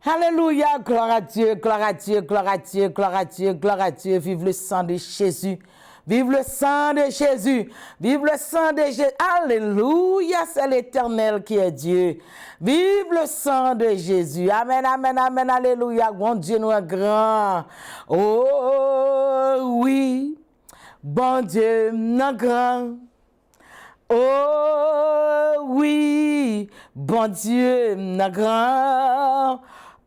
Alléluia, gloire à Dieu, gloire à Dieu, gloire à Dieu, gloire à Dieu, gloire à Dieu. Vive le sang de Jésus. Vive le sang de Jésus. Vive le sang de Jésus. Alléluia, c'est l'Éternel qui est Dieu. Vive le sang de Jésus. Amen, amen, amen, alléluia. Bon Dieu, nous est grand. Oh oui, bon Dieu, nous est grand. Oh oui, bon Dieu, nous est grand.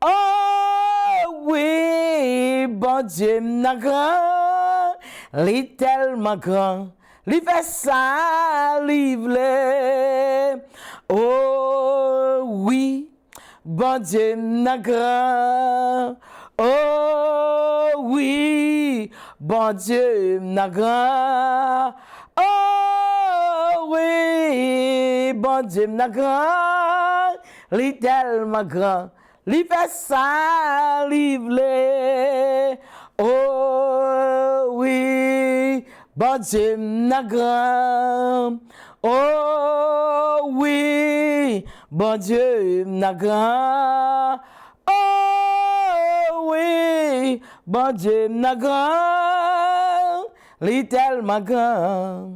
Oh oui, bon Dieu, nous est grand. Li tellement grand, li fait ça, li vle. Oh oui, bon Dieu n'a grand. Oh oui, bon Dieu n'a grand. Oh oui, bon Dieu n'a grand. Li tellement grand, li fait ça, li vle. Oh oui, bon Dieu n'a grand. Oh oui, bon Dieu n'a grand. Oh oui, bon Dieu n'a grand. Li tellement grand.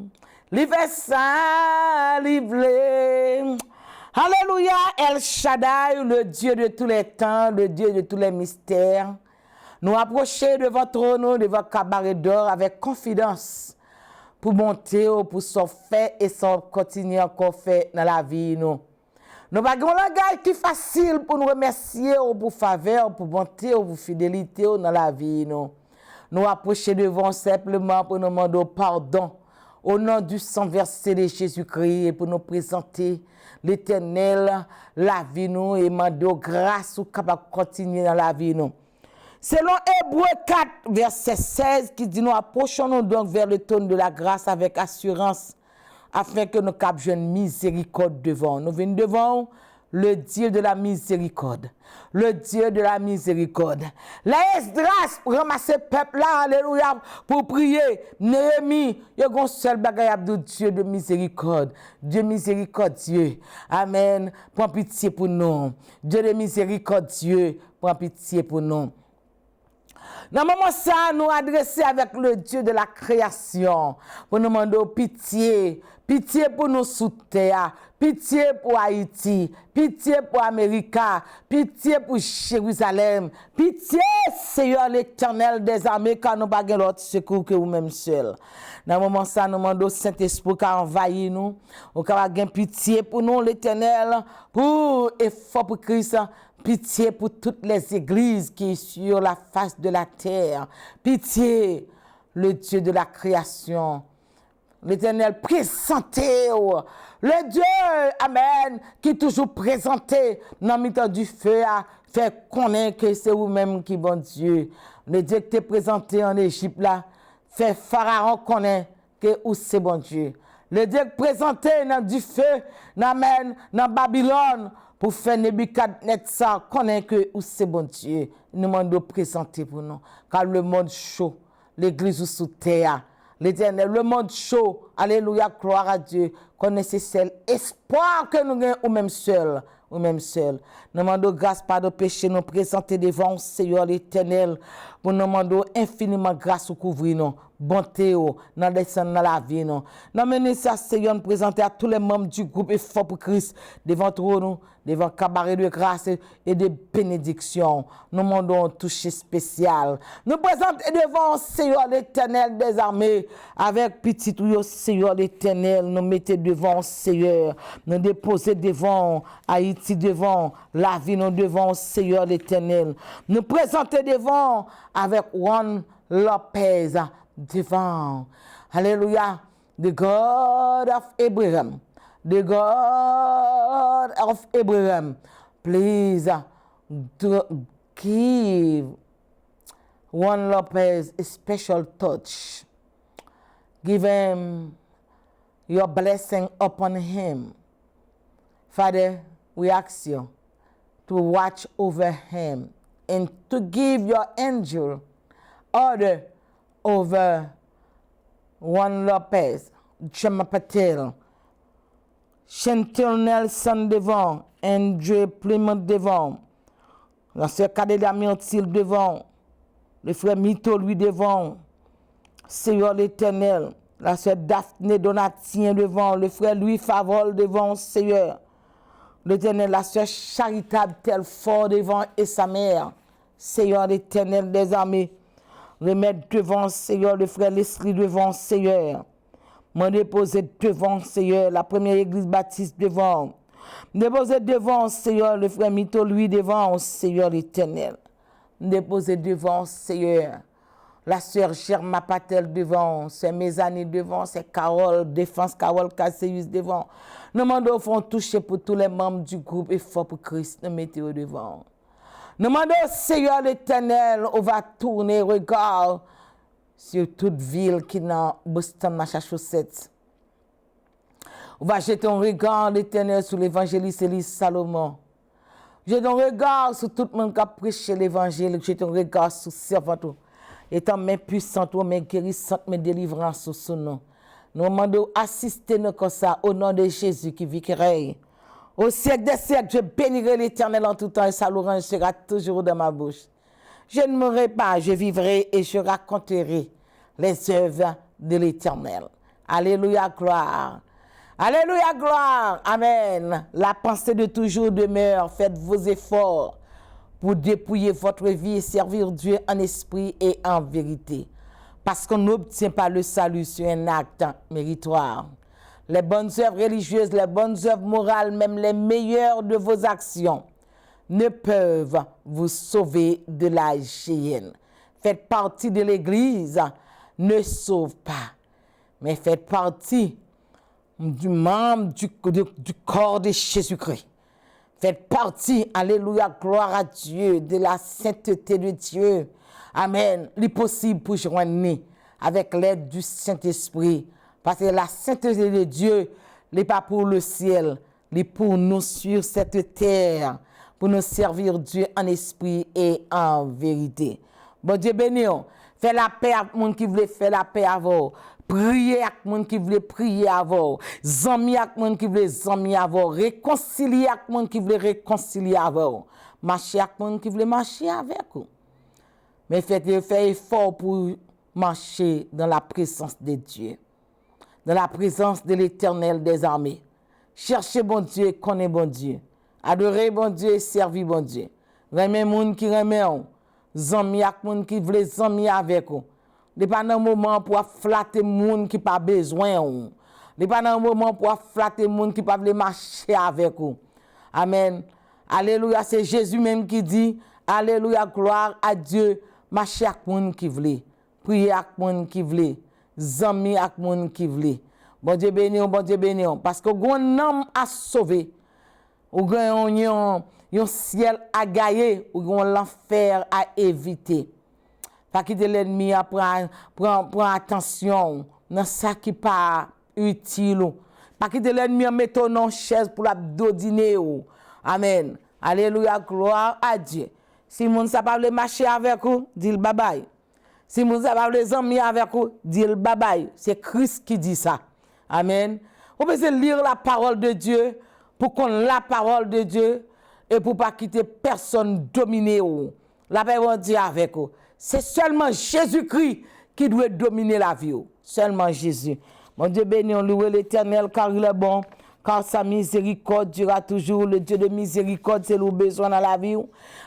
Li fait ça, li vle. Alléluia, El Shaddai, le Dieu de tous les temps, le Dieu de tous les mystères. Nous approcher de votre trône, de votre cabaret d'or avec confidence pour monter, pour s'en faire et s'en continuer encore faire dans la vie. Nous n'avons pas un langage qui est facile pour nous remercier pour faveur, pour bonté, pour fidélité dans la vie. Nous approcher devant simplement pour nous demander pardon au nom du sang versé de Jésus-Christ et pour nous présenter l'Éternel, la vie nous et demander grâce ou capable de continuer dans la vie nous. Selon Hébreux 4, verset 16, qui dit, nous approchons-nous donc vers le trône de la grâce avec assurance, afin que nous captions une miséricorde devant. Nous venons devant le Dieu de la miséricorde. Le Dieu de la miséricorde. La Esdras ramasse le peuple là, alléluia, pour prier. Néhémie, il y a un seul bagage de Dieu de miséricorde. Dieu miséricordieux. Amen. Prends pitié pour nous. Dieu de miséricordieux, prends pitié pour nous. Dans le moment ça, nous adresser avec le Dieu de la création pour nous demander pitié, pitié pour nous sous terre, pitié pour Haïti, pitié pour Amérique, pitié pour Jérusalem, pitié, Seigneur l'Éternel des armées, car nous n'avons pas l'autre secours que vous-même seul. Dans le moment ça, nous demandons Saint-Esprit qui envahit nous, qui a pitié pour nous, l'Éternel, pour effort pour Christ. Pitié pour toutes les églises qui sont sur la face de la terre. Pitié, le Dieu de la création. L'Éternel présenté, le Dieu, Amen, qui est toujours présenté dans le milieu du feu, fait connaître que c'est vous-même qui est bon Dieu. Le Dieu qui est présenté en Égypte, là, fait Pharaon connaître que c'est bon Dieu. Le Dieu présenté dans du feu, Amen, dans Babylone, pour faire Nebuchadnezzar connaître que c'est bon Dieu. Nous demandons de présenter pour nous. Car le monde chaud, l'église sous terre, l'Éternel, le monde chaud, alléluia, gloire à Dieu, connaissez seul espoir que nous avons ou même seul. Ou même seul. Nous demandons grâce par de péché, nous présenter devant Seigneur l'Éternel, pour nous demander infiniment grâce au couvrir nous, bonté dans descendre dans la vie nous. Nous menons ça Seigneur, nous présenter à tous les membres du groupe Effort pour Christ devant nous, devant cabaret de grâce et de bénédiction. Nous demandons un toucher spécial. Nous présentons devant Seigneur l'Éternel des armées avec petit ou Seigneur l'Éternel, nous mettons devant Seigneur, nous déposer devant Haïti, devant la vie, nous devant Seigneur l'Éternel. Nous présenter devant avec Juan Lopez devant. Alléluia. The God of Abraham. The God of Abraham. Please give Juan Lopez a special touch. Give him your blessing upon him. Father, we ask you to watch over him and to give your angel order over Juan Lopez, Chema Patel, Chantel Nelson devant, André Plymouth devant, La sœur Cadélia Myrtille devant. Le frère Mito, lui, devant. Seigneur l'Éternel. La sœur Daphné Donatien devant. Le frère Louis Favol devant, Seigneur. L'Éternel, la sœur charitable Telfort devant et sa mère. Seigneur l'Éternel des armées. Remettre devant, Seigneur, le frère Leslie devant, Seigneur. Me déposer devant, Seigneur, la première église baptiste devant. Me déposer devant, Seigneur, le frère Mito, lui devant, Seigneur l'Éternel. Me déposer devant, Seigneur. La sœur Germa Patel devant, c'est mes amis devant, c'est Carole, Défense Carole Casséus devant. Nous demandons font toucher pour tous les membres du groupe Effort pour Christ, nous mettons devant. Nous demandons, Seigneur l'Éternel, on va tourner regard sur toute ville qui est dans Boston, Massachusetts. On va jeter un regard l'Éternel sur l'évangéliste Élise Salomon. Jetons un regard sur tout le monde qui a prêché l'évangile. Jetons un regard sur servant. Étant mes puissantes, mes guérissantes, mes délivrances sur son nom. Nous demandons assister nous comme ça au nom de Jésus qui vit qui règne. Au siècle des siècles, je bénirai l'Éternel en tout temps et sa louange sera toujours dans ma bouche. Je ne mourrai pas, je vivrai et je raconterai les œuvres de l'Éternel. Alléluia, gloire. Alléluia, gloire. Amen. La pensée de toujours demeure. Faites vos efforts pour dépouiller votre vie et servir Dieu en esprit et en vérité. Parce qu'on n'obtient pas le salut sur un acte méritoire. Les bonnes œuvres religieuses, les bonnes œuvres morales, même les meilleures de vos actions ne peuvent vous sauver de la géhenne. Faites partie de l'Église, ne sauve pas, mais faites partie du membre du corps de Jésus-Christ. Faites partie, alléluia, gloire à Dieu, de la sainteté de Dieu. Amen. Il est possible pour joindre avec l'aide du Saint-Esprit. Parce que la sainteté de Dieu n'est pas pour le ciel, mais pour nous sur cette terre, pour nous servir Dieu en esprit et en vérité. Bon Dieu béni, fais la paix avec les gens qui veulent faire la paix avec vous. Priez avec les gens qui veulent prier avec vous. Zami avec les gens qui veulent zami avec vous. Réconcilier avec les gens qui veulent réconcilier avec vous. Marcher avec les gens qui veulent marcher avec vous. Mais faites effort pour marcher dans la présence de Dieu. Dans la présence de l'Éternel des armées. Cherchez bon Dieu, connaissez bon Dieu. Adorez bon Dieu, servez bon Dieu. Remez moun qui remet ou. Zami ak moun qui vle zami avec ou. N'est pas un moment pour flatter moun qui pas besoin ou. N'est pas un moment pour flatter moun qui pas vle marcher avec ou. Amen. Alléluia, c'est Jésus même qui dit, alléluia, gloire à Dieu, marcher ak moun qui vle. Prier ak moun qui vle. Zami ak moun ki vle. Bon Dieu béni, parce que gon homme à sauver. Ou gon yon ciel à gagner, ou gon l'enfer à éviter. Pas quitter l'ennemi à prendre attention dans ça qui pas utile. Pas quitter l'ennemi à mettre non chaise pour la dodiner. Amen. Alléluia, gloire à Dieu. Si moun sa pas marcher avec vous, dis le bye bye. Si vous avez les amis avec vous, dites bye bye. C'est Christ qui dit ça. Amen. Vous pouvez lire la parole de Dieu pour qu'on la parole de Dieu et pour pas quitter personne dominer ou. La paix va dire avec vous. C'est seulement Jésus-Christ qui doit dominer la vie. Seulement Jésus. Mon Dieu béni, on loue l'Éternel car il est bon. Car sa miséricorde durera toujours. Le Dieu de miséricorde, c'est le besoin dans la vie.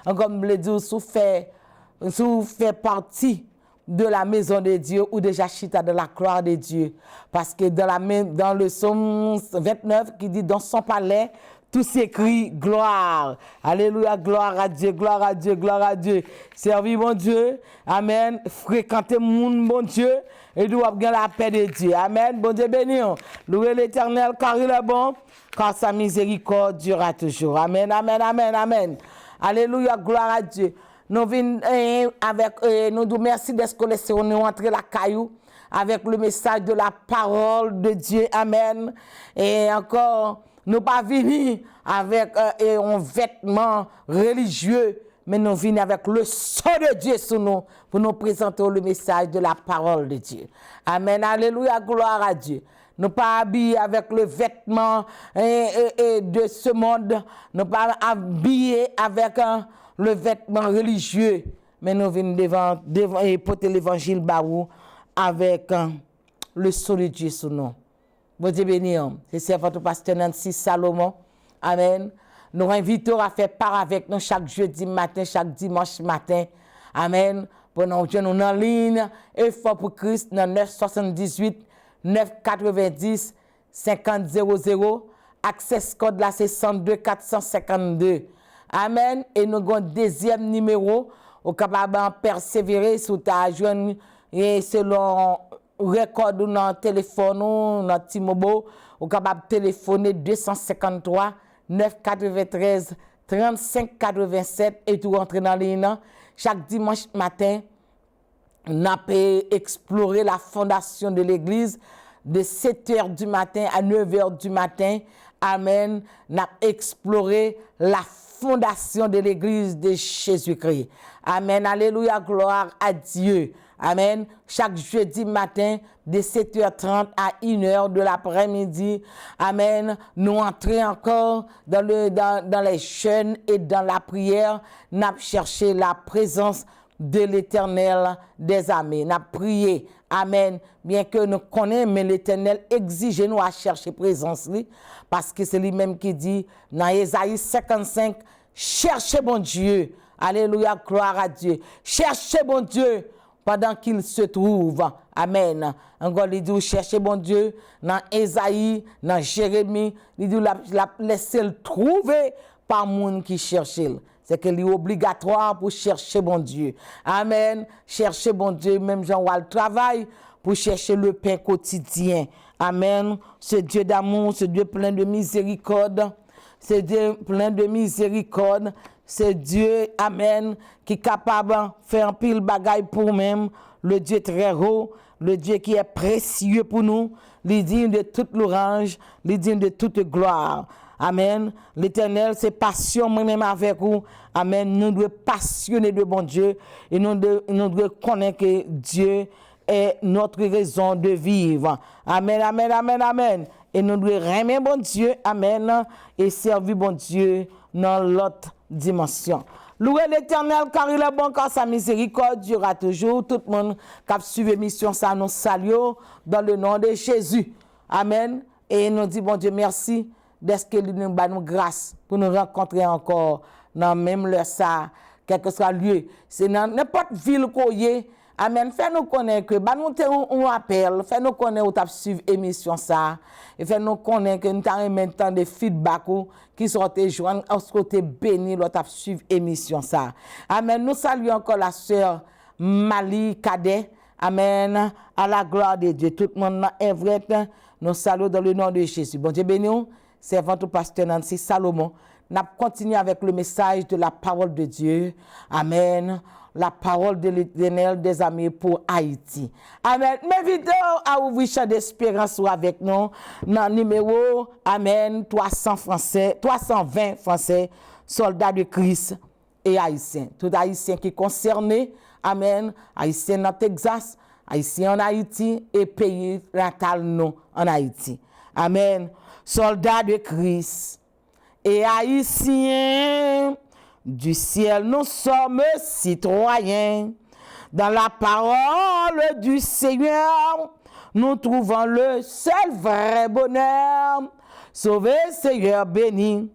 Comme le dit, sous fait partie de la maison de Dieu ou déjà chita de la gloire de Dieu. Parce que dans le psaume 29 qui dit dans son palais, tout s'écrit gloire. Alléluia, gloire à Dieu, gloire à Dieu, gloire à Dieu. Servis mon Dieu. Amen. Fréquentez mon bon Dieu et nous avons la paix de Dieu. Amen. Bon Dieu béni. Louez l'Éternel car il est bon, car sa miséricorde durera toujours. Amen, amen, amen, amen. Alléluia, gloire à Dieu. Nous venons avec, nous disons merci d'être laissé nous entrer la caillou avec le message de la parole de Dieu. Amen. Et encore, nous pas venus avec un vêtement religieux, mais nous venons avec le sang de Dieu sur nous pour nous présenter le message de la parole de Dieu. Amen. Alléluia, gloire à Dieu. nous pas habillés avec le vêtement de ce monde, nous pas habillés avec le vêtement religieux, mais nous venons devant et porter l'évangile barou avec le sol de Dieu sous nous. Bon Dieu béni, c'est votre pasteur Nancy Salomon. Amen. Nous invitons à faire part avec nous chaque jeudi matin, chaque dimanche matin. Amen. Pour nous joindre en ligne, effort pour Christ dans 978 990 5000. Access code là c'est 102 452. Amen. Et nous avons un deuxième numéro au capable de persévérer sous ta joindre et selon record dans le téléphone ou dans le T-Mobile, ou capable de téléphoner 253 993 35 87 et tout rentrer dans la ligne. Chaque dimanche matin, on a exploré la fondation de l'église de 7h du matin à 9h du matin. Amen. On a exploré la fondation de l'église de Jésus-Christ. Amen. Alléluia. Gloire à Dieu. Amen. Chaque jeudi matin, de 7h30 à 1h de l'après-midi. Amen. Nous entrons encore dans les jeûnes et dans la prière. Nous avons cherché la présence de l'Éternel des armées. Nous avons prié. Amen. Bien que nous connaissons, mais l'Éternel exige nous à chercher présence. Parce que c'est lui-même qui dit dans Ésaïe 55, cherchez bon Dieu. Alléluia, gloire à Dieu. Cherchez bon Dieu pendant qu'il se trouve. Amen. Encore, il dit, cherchez bon Dieu dans Ésaïe, dans Jérémie. Il dit, laissez le trouver par monde qui cherche. C'est qu'il est obligatoire pour chercher bon Dieu. Amen. Chercher bon Dieu, même Jean le travail pour chercher le pain quotidien. Amen. Ce Dieu d'amour, ce Dieu plein de miséricorde. Ce Dieu plein de miséricorde. C'est Dieu, amen, qui est capable de faire un pile bagaille pour nous-mêmes. Le Dieu très haut, le Dieu qui est précieux pour nous, le digne de toute l'orange, le digne de toute gloire. Amen. L'Éternel, c'est passion moi-même avec vous. Amen. Nous devons passionner de bon Dieu et nous devons connaître que Dieu est notre raison de vivre. Amen, amen, amen, amen. Et nous devons aimer bon Dieu, amen, et servir bon Dieu dans l'autre dimension. Louez l'Éternel car il est bon, car sa miséricorde durera toujours. Tout le monde qui a suivi l'émission, ça nous salue dans le nom de Jésus. Amen. Et nous dit bon Dieu merci d'être que nous nous grâce pour nous rencontrer encore dans même le ça, quel que soit lieu. C'est dans n'importe ville qu'on y est. Amen. Fais-nous connaître que, nous un appel, fais-nous connaître où tu as suivi l'émission ça, et fais-nous connaître que nous avons maintenant des feedbacks qui sont joints à ce côté béni, où tu as suivi l'émission ça. Amen. Nous saluons encore la sœur Mali Cadet. Amen. À la gloire de Dieu. Tout le monde est vrai. Nous saluons dans le nom de Jésus. Bon Dieu béni, c'est votre pasteur Nancy Salomon. Nous continuons avec le message de la parole de Dieu. Amen. La parole de l'Éternel des amis pour Haïti. Amen. Mes vidéos à ouvrir champ d'espérance avec nous dans le numéro Amen 320 français, soldats de Christ et haïtiens. Tout haïtien qui est concerné, Amen, haïtien dans Texas, haïtien en Haïti et pays natal nous en Haïti. Amen. Soldats de Christ et haïtiens. Du ciel, nous sommes citoyens. Dans la parole du Seigneur, nous trouvons le seul vrai bonheur. Sauvé Seigneur béni,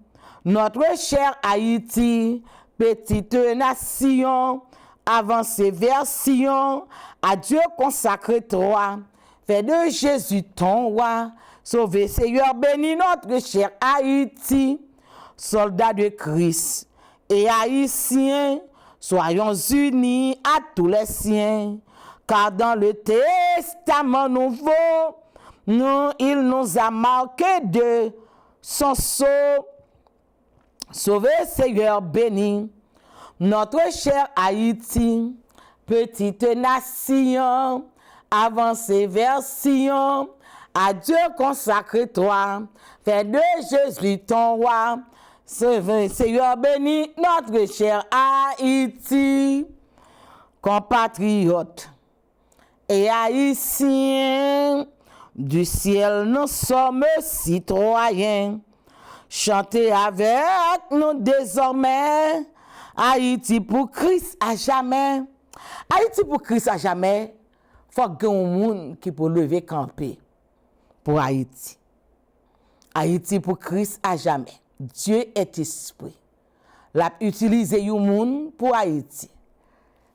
notre cher Haïti, petite nation, avancée vers Sion, à Dieu consacre-toi. Fais de Jésus ton roi. Sauvé Seigneur béni, notre cher Haïti, soldat de Christ. Et haïtiens, soyons unis à tous les siens, car dans le Testament nouveau, il nous a marqué de son sceau. Sauvé Seigneur béni, notre cher Haïti, petite nation, avancée vers Sion, à Dieu consacre-toi, fais de Jésus ton roi. Seigneur béni, notre cher Haïti, compatriotes et haïtiens, Du ciel, nous sommes citoyens. Chantez avec nous désormais. Haïti pour Christ à jamais. Haïti pour Christ à jamais. Faut qu'il y ait un monde qui peut lever camper pour Haïti. Haïti pour Christ à jamais. Dieu est esprit. L'a utilisé un monde pour Haïti.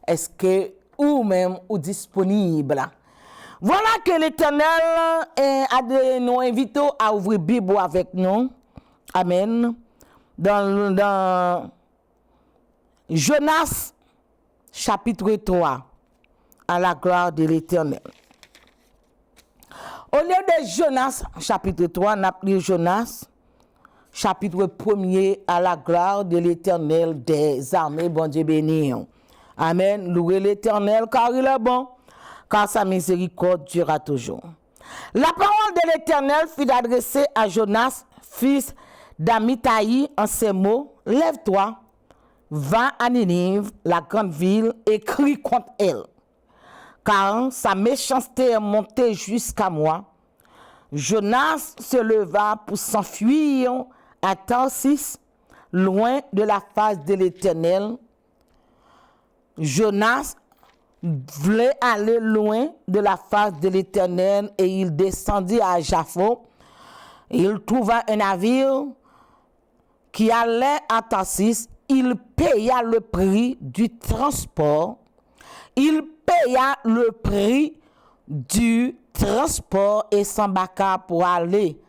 Est-ce que ou même ou disponible? Voilà que l'Éternel nous invite à ouvrir la Bible avec nous. Amen. Dans Jonas, chapitre 3, à la gloire de l'Éternel. Au lieu de Jonas, chapitre 3, on a pris Jonas, chapitre 1er, à la gloire de l'Éternel des armées, bon Dieu béni. Amen. Louez l'Éternel car il est bon, car sa miséricorde durera toujours. La parole de l'Éternel fut adressée à Jonas, fils d'Amithaï, en ces mots: lève-toi, va à Ninive, la grande ville, et crie contre elle, car sa méchanceté est montée jusqu'à moi. Jonas se leva pour s'enfuir à Tarsis, loin de la face de l'Éternel. Jonas voulait aller loin de la face de l'Éternel et il descendit à Jaffo. Il trouva un navire qui allait à Tarsis. Il paya le prix du transport. Il paya le prix du transport et s'embarqua pour aller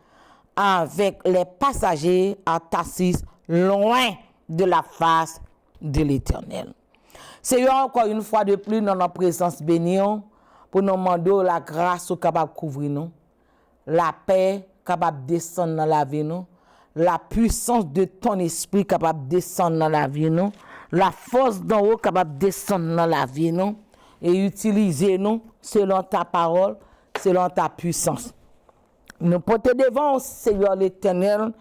avec les passagers à Tarsis, loin de la face de l'Éternel. C'est encore une fois de plus dans notre présence bénie pour nous demander la grâce capable de couvrir nous, la paix capable de descendre dans la vie nous, la puissance de ton esprit capable de descendre dans la vie nous, la force d'en haut capable de descendre dans la vie nous et utiliser nous selon ta parole, selon ta puissance. Nous porter devant Seigneur l'Éternel,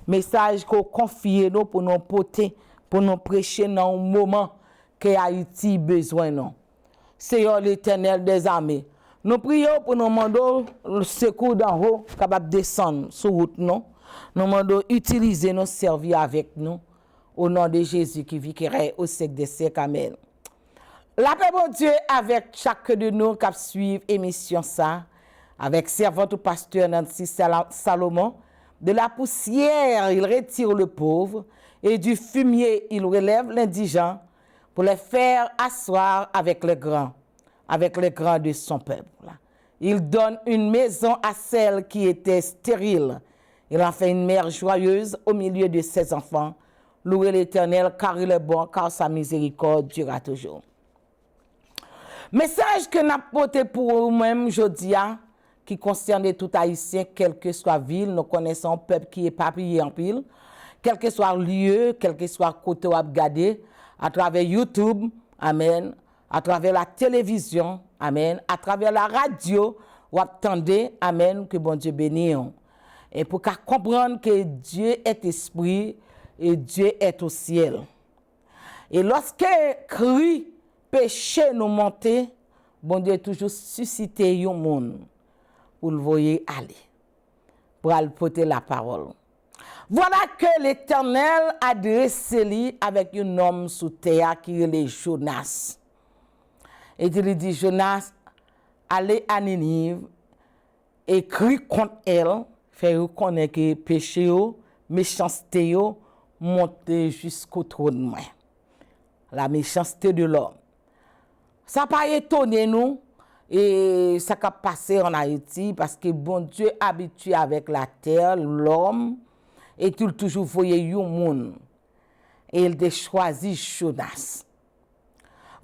message qu'on confie nous pour nous porter, pour nous prêcher dans un moment que Haïti besoin non. Seigneur l'Éternel des armées, nous prions pour nous demander le secours d'en haut capable de descendre sur route non. Nous demandons utiliser nos servir avec nous au nom de Jésus qui vit au siècle des siècles. Amen. La paix de Dieu avec chacun de nous qui suivent émission ça, avec servant au pasteur Nancy Salomon. De la poussière, il retire le pauvre et du fumier, il relève l'indigent pour les faire asseoir avec les grands de son peuple. Il donne une maison à celle qui était stérile. Il en fait une mère joyeuse au milieu de ses enfants. Louez l'Éternel car il est bon, car sa miséricorde durera toujours. Message que nous avons porté pour nous-mêmes aujourd'hui, qui concerne tout Haïtien, quelle que soit ville, nous connaissons un peuple qui est papillé en pile, quel que soit lieu, quel que soit côté où regarder, à travers YouTube, amen, à travers la télévision, amen, à travers la radio, ou attendez, amen, que bon Dieu bénisse. Et pour qu'à comprendre que Dieu est esprit et Dieu est au ciel. Et lorsque cri péché nous monter, bon Dieu toujours suscité un monde pour le voyer aller, pour aller porter la parole. Voilà que l'Éternel a dressé lui avec un homme sous terre qui est Jonas. Et il lui dit, Jonas, allez à Ninive et crie contre elle, fait reconnaître que péché, méchanceté, monter jusqu'au trône. La méchanceté de l'homme. Ça n'a pas étonné nous et ça a passé en Haïti parce que bon Dieu habitué avec la terre, l'homme, et il toujours voyait un monde. Et il a choisi Jonas.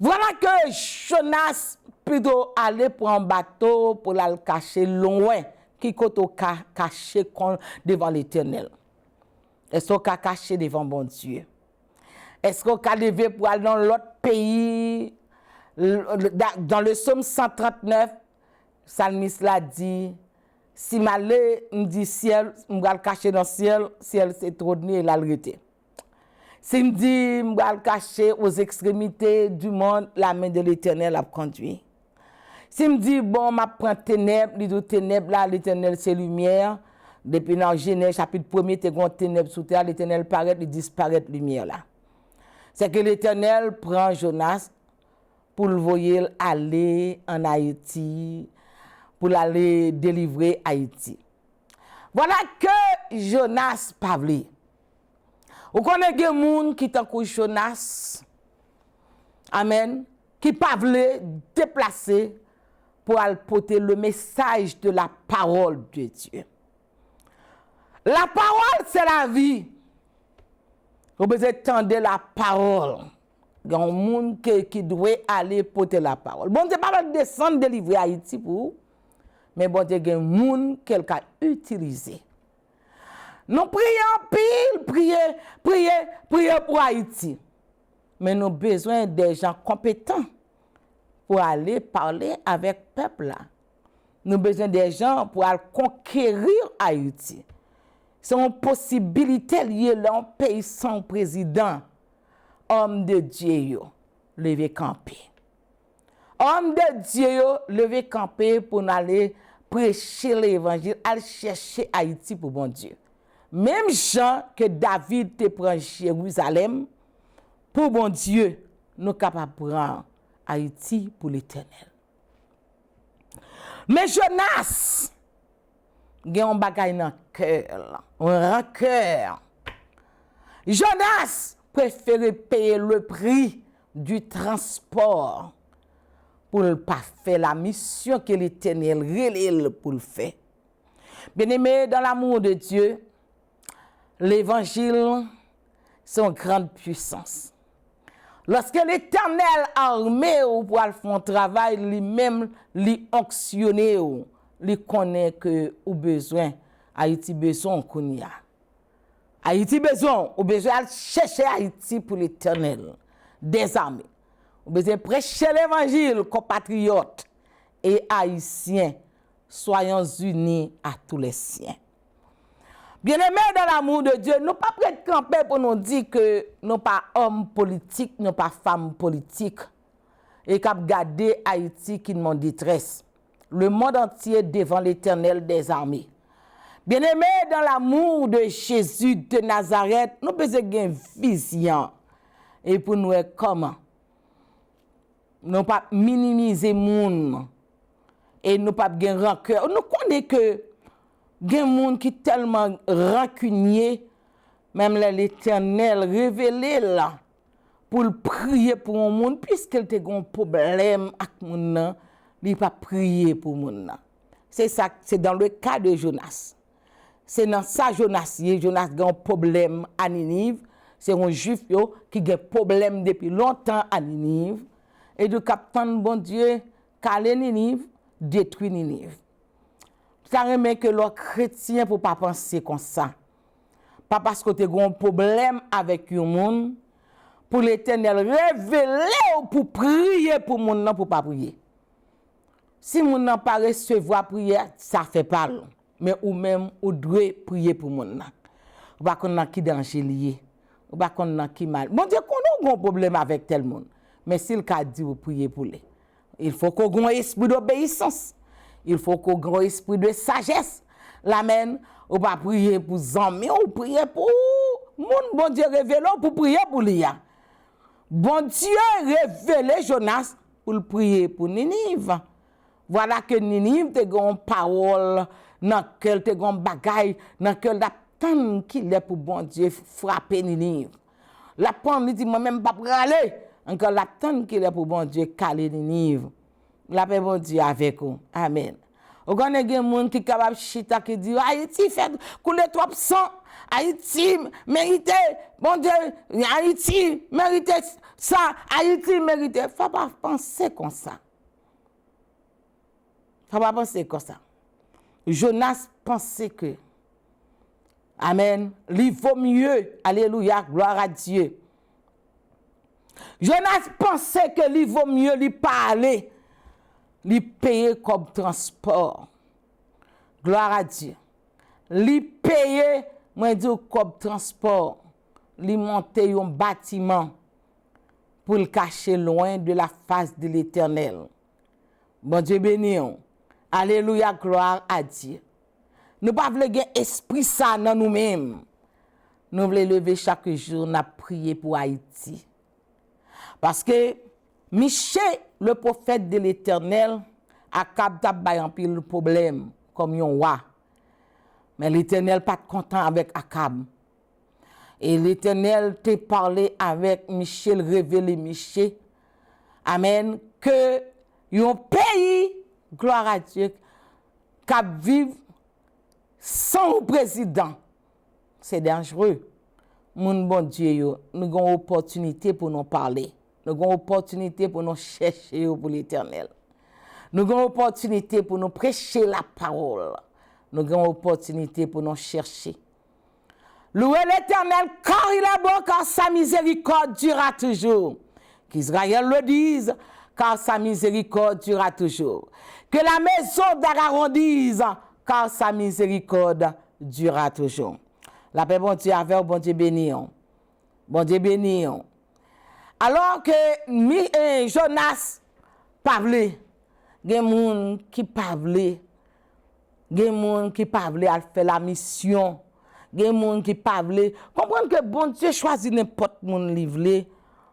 Voilà que Jonas plutôt aller pour un bateau pour la cacher loin, qui côté caché devant l'Éternel. Est-ce qu'on a caché devant bon Dieu? Est-ce qu'on a levé pour aller dans l'autre pays? Dans le psaume 139, Psalmiste l'a dit, si malé me dit ciel, me va le cacher dans le ciel, ciel c'est trop de et l'arrêter. Si me dit me va le cacher aux extrémités du monde, la main de l'Éternel a conduit. Si me dit bon m'a prend ténèbres, li dit ténèbres là l'Éternel c'est lumière. Depuis dans Genèse chapitre 1er t'es gon ténèbres sous terre, l'Éternel paraît, il disparaît lumière là. C'est que l'Éternel prend Jonas pour le voyer aller en Haïti, pour aller délivrer Haïti. Voilà que Jonas parle. Vous connaissez des gens qui t'en Jonas, amen, qui parle déplacer pour apporter le message de la parole de Dieu. La parole, c'est la vie. Vous devez entendre la parole. Il y a un monde qui doit aller porter la parole. Bon Dieu, pas descendre délivrer Haïti pour vous, mais bon Dieu, il y a un monde qui a utilisé. Nous prions pile, prions pour Haïti. Mais nous avons besoin des gens compétents pour aller parler avec le peuple là. Nous avons besoin des gens pour aller conquérir Haïti. C'est une possibilité liée à un pays sans président. Homme de Dieu, levé campé. Homme de Dieu, levé campé pour aller prêcher l'évangile, aller chercher Haïti pour bon Dieu. Même Jean que David te prend Jérusalem, pour bon Dieu, nous sommes capables de prendre Haïti pour l'Éternel. Mais Jonas, il y a un bagay dans le cœur, un rancœur. Jonas préfère payer le prix du transport pour ne pas faire la mission que l'Éternel relève pour le faire. Bien-aimé, dans l'amour de Dieu, l'Évangile, c'est une grande puissance. Lorsque l'Éternel armé ou pour faire un travail, lui-même, lui onctionné ou lui connaît que ou besoin, Haïti besoin qu'on y a. Haïti besoin, ou besoin de chercher Haïti pour l'Éternel, des armées. Ou besoin de prêcher l'Évangile, compatriotes et haïtiens, soyons unis à tous les siens. Bien-aimés dans l'amour de Dieu, nous pas prêts de camper pour nous dire que nous pas hommes politiques, nous pas femmes politiques, et qu'à garder Haïti qui nous détresse. Le monde entier devant l'Éternel des armées. Bien-aimés dans l'amour de Jésus de Nazareth, nous besoin d'une vision. Et pour nous, comment? Nous pas minimiser le monde. Et nous pas de rancœur. Nous connaissons que il y a des gens qui sont tellement rancuniers, même l'Éternel révélé là, pour prier pour un monde, puisqu'il a un problème avec le monde, il ne peut pas prier pour le monde. C'est ça, c'est dans le cas de Jonas. C'est dans ça, Jonas a un problème à Ninive. C'est un juif qui a un problème depuis longtemps à Ninive. Et du capitaine, bon Dieu, calé Ninive, détruit Ninive. Ça remet que les chrétiens pour pas penser comme ça. Pas parce que tu as un problème avec le monde, pour l'Éternel révéler ou pour prier pour le monde, pour pas prier. Si le monde n'a pas recevoir prière, ça fait pas. Mais ou même, ou doit prier pour le monde. Ou pas qu'on a qui danger lié. Ou pas qu'on a qui mal. Bon Dieu, qu'on a un problème avec tel monde. Mais s'il a dit ou prier pour lui, il faut qu'on ait un esprit d'obéissance. Il faut qu'on ait un esprit de sagesse. L'amen. Ou pas prier pour amis, ou prier pour monde. Bon Dieu révèle pour prier pour lui. Bon Dieu révèle Jonas pour prier pour Ninive. Voilà que Ninive te gon parole, dans quel te gon bagaille, dans quel l'attend qu'il est pour bon Dieu frapper Ninive. La prendre dit moi même pas pour aller, encore l'attend qu'il est pour bon Dieu caler Ninive. La paix bon Dieu avec vous. Amen. Vous connaissez des gens qui sont capables de chita qui disent Haïti fait couler trop sang. Haïti mérite, bon Dieu, Haïti mérite ça, Haïti mérite. Faut pas penser comme ça. Faut pas penser comme ça. Jonas pensait que, amen, il vaut mieux, alléluia, gloire à Dieu. Jonas pensait que il vaut mieux lui parler, lui payer comme transport. Gloire à Dieu. Lui payer, moi dis comme transport, lui monter un bâtiment pour le cacher loin de la face de l'Éternel. Bon Dieu béni. Alléluia, gloire à Dieu. Nous pas voulons gagner esprit ça dans nous-mêmes. Nous voulons lever chaque jour, nous prier pour Haïti. Parce que Michée, le prophète de l'Éternel, a capté un pile problème comme un roi. Mais l'Éternel pas content avec Akab. Et l'Éternel t'a parlé avec Michel, révélé Michel. Amen. Que un pays, gloire à Dieu, qui vit sans président. C'est dangereux. Mon bon Dieu, nous avons une opportunité pour nous parler. Nous avons une opportunité pour nous chercher pour l'Éternel. Nous avons une opportunité pour nous prêcher la parole. Nous avons une opportunité pour nous chercher. Louez l'Éternel car il est bon, car sa miséricorde durera toujours. Qu'Israël le dise, car sa miséricorde durera toujours. Que la maison d'Aaron dise, car sa miséricorde durera toujours. La paix, bon Dieu, avec bon Dieu béni. Bon Dieu béni. Alors que Jonas parlait, il y a des gens qui parlaient, il y a des gens qui parlaient à faire la mission, il y a des gens qui parlaient. Comprenez que bon Dieu choisit n'importe qui livré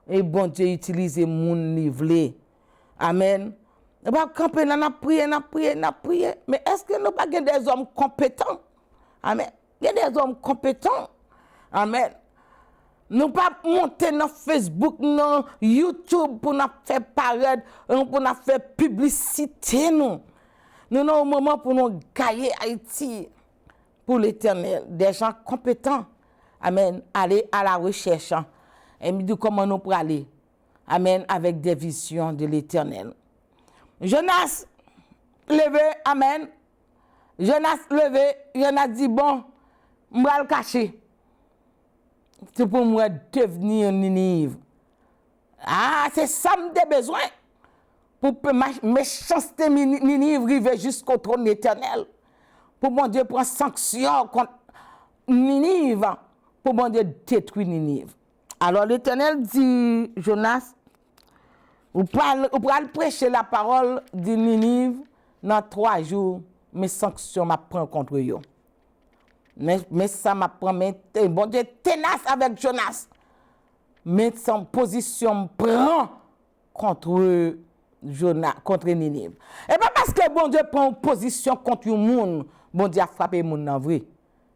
et bon Dieu utilise les gens livrés. Amen. On va camper, on a prié. Mais est-ce que nous pas des hommes compétents? Amen. Il y a des hommes compétents. Amen. Nous pas monter dans Facebook, dans YouTube pour nous faire parade, pour nous faire publicité. Nous avons un moment pour nous gagner Haïti pour l'Éternel. Des gens compétents. Amen. Aller à la recherche. Et me dit comment nous pour aller. Amen. Avec des visions de l'Éternel. Jonas levé. Amen. Jonas levé. Jonas dit bon, je vais le cacher. C'est pour moi devenir Ninive. Ah, c'est ça que j'ai besoin. Pour que ma méchanceté Ninive arrive jusqu'au trône éternel. Pour mon Dieu prendre sanction contre Ninive. Pour mon Dieu détruire Ninive. Alors l'Éternel dit, Jonas, vous pourrez prêcher la parole de Ninive dans 3 jours. Mes sanctions m'apprennent contre eux. Mais ça m'apprend, bon Dieu, tenace avec Jonas. Mais son position prend contre Jonas, contre Ninive. Et pas parce que bon Dieu prend position contre un monde, bon Dieu a frappé le monde en vrai.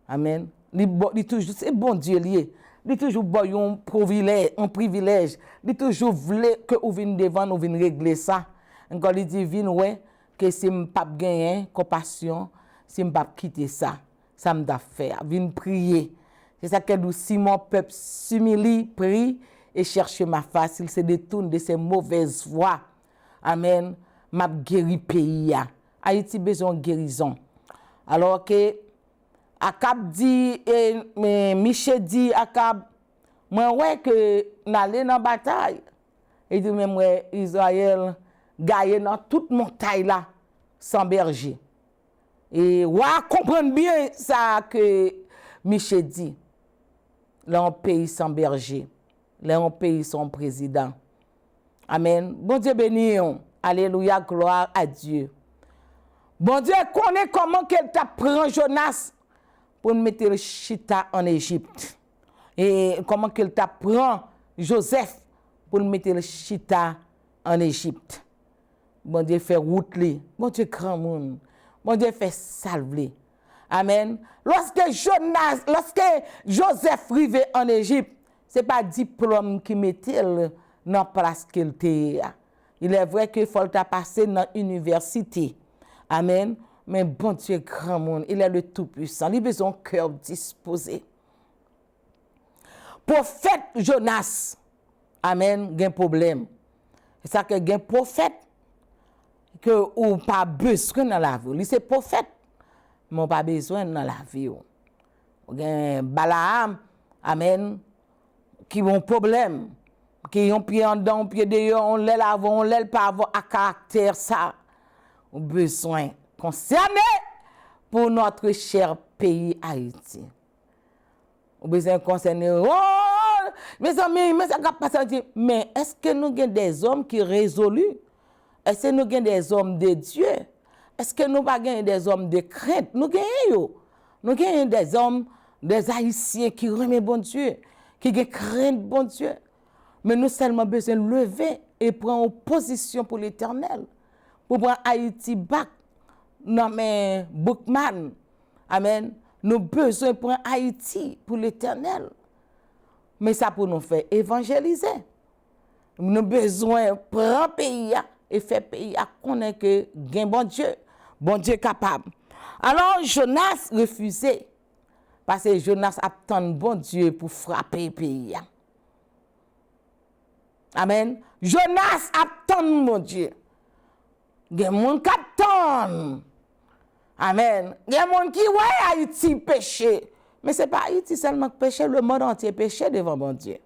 Amen. C'est bon Dieu lié. Il toujours un privilège. Il toujours voulu que vous veniez devant, nous venions régler ça. Encore il dit, ouais, que si je ne pas gagner compassion, si je ne pas quitter ça. Ça me doit faire, viens prier. C'est ça que nous, si mon peuple s'humilie, prie et cherche ma face, il se détourne de ses mauvaises voies. Amen. M'a guéri pays. Haïti besoin de guérison. Alors que Akab dit, et Michel dit, Akab, moi, ouais, que n'aller dans la bataille. Et dit, même, ouais, Israël, gagne dans toute montagne là, sans berger. Et ouais, comprendre bien ça que Michel dit. Là, on pays sans berger. Là, on pays sans président. Amen. Bon Dieu béni. Alléluia, gloire à Dieu. Bon Dieu connaît comment qu'elle t'apprend Jonas pour mettre le chita en Égypte. Et comment qu'elle t'apprend Joseph pour mettre le chita en Égypte. Bon Dieu fait route li. Bon Dieu grand monde. Bon Dieu fait salver. Amen. Lorsque Joseph arrivait en Égypte, ce n'est pas diplôme qui mettait dans la place qu'il était. Il est vrai qu'il faut passer dans l'université. Amen. Mais bon Dieu, grand monde, il est le Tout-Puissant. Il a besoin d'un cœur disposé. Prophète Jonas, amen, il y a un problème. C'est ça que il y a un prophète que ou pas besoin dans la vie. C'est prophète, mais pas besoin dans la vie. Il y a Balaam, amen, qui ont un problème, qui ont pied en dedans, pied dehors, on l'aile avant, on l'aile pas avant, à caractère ça. On besoin concerné pour notre cher pays Haïti. On besoin concerné. Oh, mes amis, mais ça va passer. Mais est-ce que nous avons des hommes qui résolus? est-ce que nous avons des hommes de Dieu? Est-ce que nous pas des hommes de crainte? Nous avons. Nous avons des hommes, des Haïtiens qui remettent bon Dieu, qui ont crainte bon Dieu. Mais nous seulement besoin de lever et prendre une position pour l'Éternel. Pour prendre Haïti back dans mes Bookman. Amen. Nous avons besoin de prendre Haïti pour l'Éternel. Mais ça pour nous faire évangéliser. Nous avons besoin de prendre le pays et faire le pays connaître que il y a bon Dieu capable. Alors Jonas refusait. Parce que Jonas attend bon Dieu pour frapper le pays. Amen. Jonas attend mon Dieu. Il y a des gens qui attendent. Amen. Il y a des gens qui voient Haïti péché. Mais ce n'est pas Haïti seulement qui péché, le monde entier péché devant bon Dieu.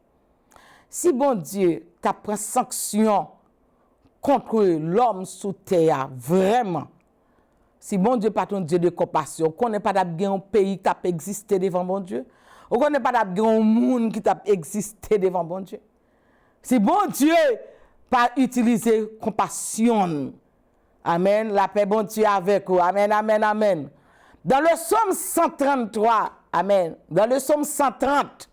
Si bon Dieu t'a pris sanction contre l'homme sous terre, vraiment, si bon Dieu pas ton Dieu de compassion, qu'on n'est pas un pays qui a existé devant bon Dieu, ou qu'on n'est pas un monde qui a existé devant bon Dieu. Si bon Dieu pas utiliser compassion, amen, la paix bon Dieu avec vous, amen, amen, amen. Dans le psaume 133, amen, dans le psaume 130,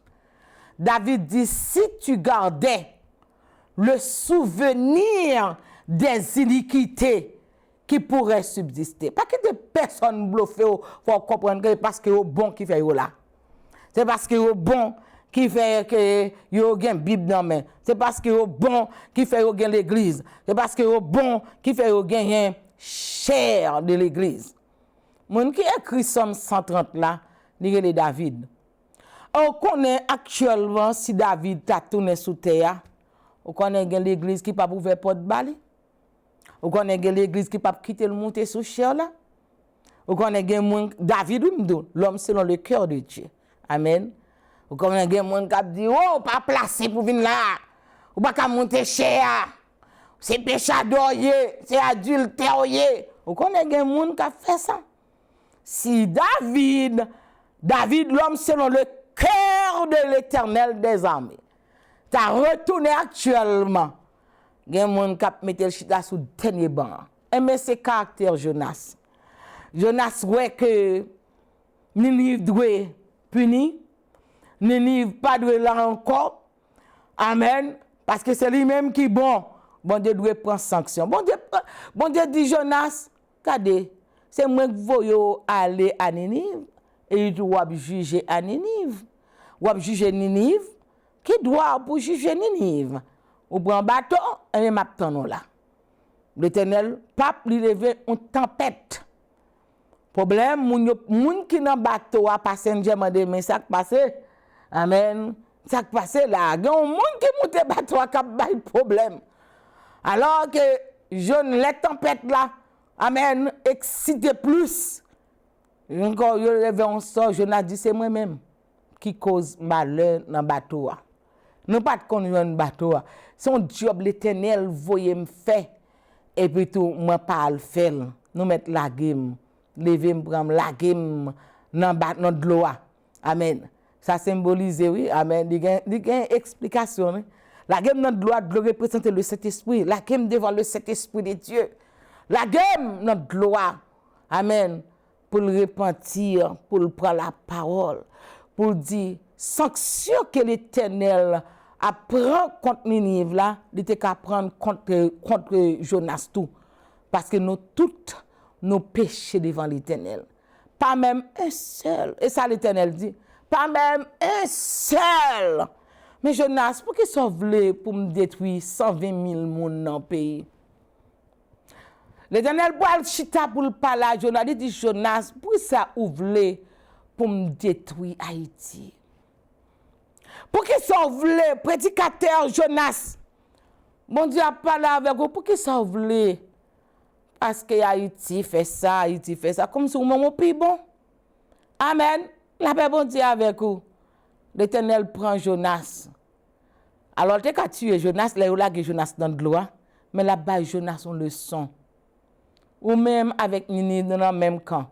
David dit, si tu gardais le souvenir des iniquités qui pourraient subsister, pas que des personnes bluffées, il faut comprendre que c'est parce que c'est bon qui fait là. C'est parce que c'est bon qui fait que yo gen Bible dans main. C'est parce que yo bon qui fait yo gen l'église. C'est parce que yo bon qui fait yo gen chair de l'église. Mon qui écrit Somme 130 là, c'est David. On connaît actuellement si David t'a tourné sous terre. On connaît l'église qui pas ouvert porte balle. On connaît l'église qui pas quitter le monter sous chair là. On connaît David l'homme selon le cœur de Dieu. Amen. Ou comme un gens qui dit oh pas placé pour venir là. Ou pas monter cher. C'est péchador, c'est adultère. Ou connaît des gens qui fait ça. Si David l'homme selon le cœur de l'Éternel des armées, t'as retourné actuellement. Il y a des gens qui mettent le chita sous le dernier banc. Et mais c'est caractère Jonas. Jonas ouais que Ninive doit punir. Ninive pas doit là encore. Amen. Parce que c'est lui-même qui bon. Bon Dieu doit prendre sanction. Bon Dieu dit Jonas, regardez, c'est moi qui veux aller à Ninive et il doit juger à Ninive. Ou juger Ninive, qui doit pour juger Ninive. Ou prend bateau et m'attend là. L'Éternel pape lui lever une tempête. Problème moun qui dans bateau a passé un demande mais ça passé. Amen. Ça passé là, il y a un monde qui monte bateau a pas problème. Alors que les tempêtes là, amen, excité plus. Encore yo levé on sort, Jonas dit c'est moi-même qui cause malheur dans bateau. Nous pas de conduire un bateau. Son job l'Éternel voyait me faire et puis tout moi pas le faire. Nous mettre la game, lever me prendre la game dans de l'eau. Amen. Ça symbolise oui, amen. Il y a une explication. Hein? La game dans de l'eau représente le Saint-Esprit. La game devant le Saint-Esprit de Dieu. La game dans de l'eau. Amen. Pour le repentir, pour le prendre la parole, pour dire sanction que l'Éternel apprend contre Ninive là, il était qu'à prendre contre Jonas tout. Parce que nous toutes nos péchés devant l'Éternel. Pas même un seul. Et ça l'Éternel dit, pas même un seul. Mais Jonas, pour qu'il sauve pour me détruire 120 000 personnes dans le pays? L'Éternel pour le chita pour le parler à Jonas, il dit Jonas, pour ça ouvre pour me détruire Haïti. Pour qu'il sauve le prédicateur Jonas. Bon Dieu a parlé avec vous, pour qu'il sauve le. Parce que Haïti fait ça, comme si mon pays bon. Amen. La paix bon Dieu avec vous. L'Éternel prend Jonas. Alors, tu as tué Jonas, là, il a Jonas dans de l'eau, mais là-bas, Jonas ont le son. Ou même avec Ninive dans le même camp.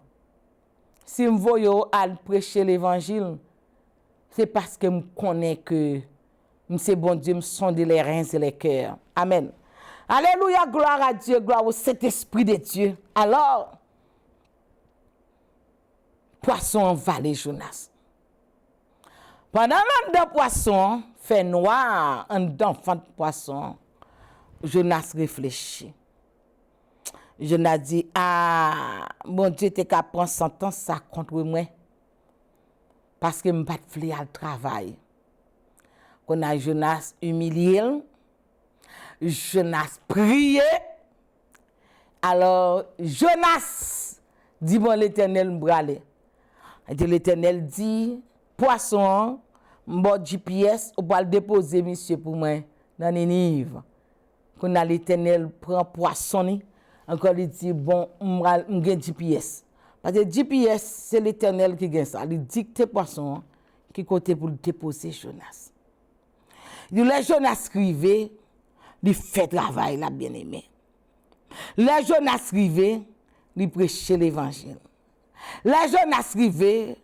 Si je veux aller prêcher l'évangile, c'est parce que je connais que c'est bon Dieu me sonde les reins et les cœurs. Amen. Alléluia, gloire à Dieu, gloire au Saint-Esprit de Dieu. Alors, poisson envalé Jonas. Pendant que poisson fait noir, un d'enfant de poisson, Jonas réfléchit. Jonas dit, ah, mon Dieu, t'es qu'à prendre 100 ans, ça contre moi. Parce que je ne pas de à travail. Qu'on a Jonas humilié, Jonas prié. Alors, Jonas dit, bon, l'Éternel me brale. L'Éternel dit, poisson, mon GPS, on va le déposer, monsieur, pour moi, dans Ninive. Quand l'Éternel prend poisson, encore il dit, bon, on gagne GPS. Parce que GPS, c'est l'Éternel qui gagne ça. Il dicte poisson, qui côté pour le déposer Jonas. Les Jonas rivé, il fait travail, la bien-aimé. Les Jonas rivé, il prêchait l'évangile. Les Jonas rivé,